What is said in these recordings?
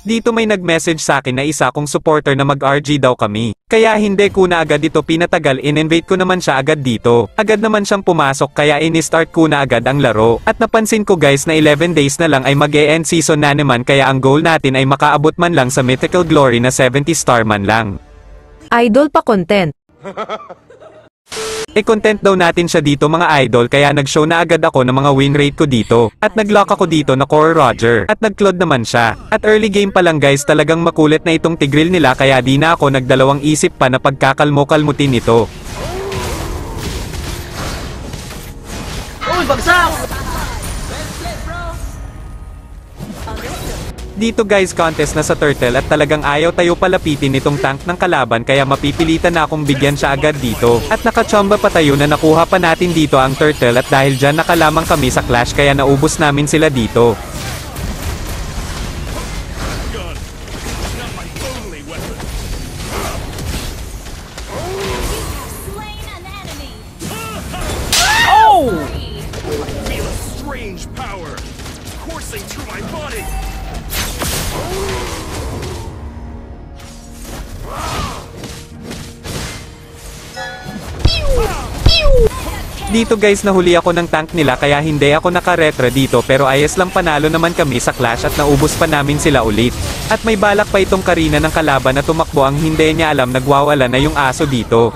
Dito may nag-message sa akin na isa kong supporter na mag-RG daw kami. Kaya hindi ko na agad ito pinatagal, in-invite ko naman siya agad dito. Agad naman siyang pumasok kaya in-start ko na agad ang laro. At napansin ko guys na 11 days na lang ay mag-e-end season na naman kaya ang goal natin ay makaabot man lang sa mythical glory na 70 star man lang. Idol pa content. I-content daw natin siya dito mga idol kaya nag-show na agad ako ng mga win rate ko dito. At nag-lock ako dito na Core Roger. At nag-cloud naman siya. At early game pa lang guys talagang makulit na itong Tigreal nila kaya di na ako nagdalawang isip pa na pagkakalmo-kalmutin ito. Uy, bagsak! Dito guys contest na sa turtle at talagang ayaw tayo palapitin itong tank ng kalaban kaya mapipilitan na akong bigyan siya agad dito. At nakachamba pa tayo na nakuha pa natin dito ang turtle at dahil dyan nakalamang kami sa clash kaya naubos namin sila dito. Dito guys nahuli ako ng tank nila kaya hindi ako nakaretre dito pero ayos lang panalo naman kami sa clash at naubos pa namin sila ulit. At may balak pa itong Karina ng kalaban na tumakbo ang hindi niya alam nagwawala na yung aso dito.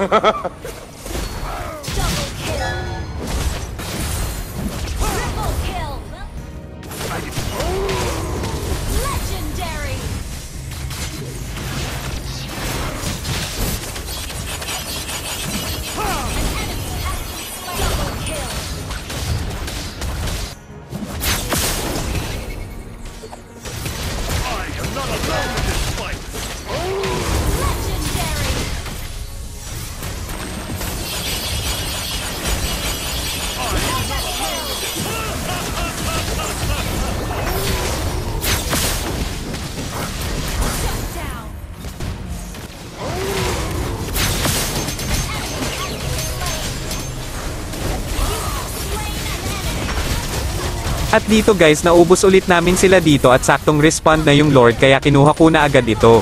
At dito guys naubos ulit namin sila dito at saktong respond na yung Lord kaya kinuha ko na agad ito.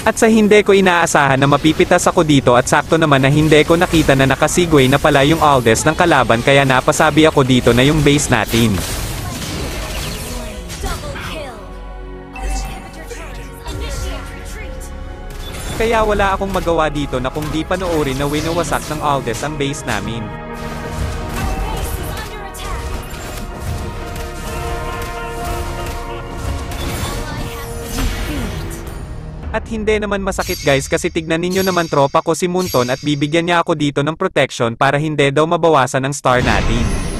At sa hindi ko inaasahan na mapipitas ako dito at sakto naman na hindi ko nakita na nakasigway na pala yung Aldes ng kalaban kaya napasabi ako dito na yung base natin. Kaya wala akong magawa dito na kung di panoorin na winawasak ng Aldes ang base namin. At hindi naman masakit guys kasi tignan ninyo naman tropa ko si Munton at bibigyan niya ako dito ng protection para hindi daw mabawasan ang star natin.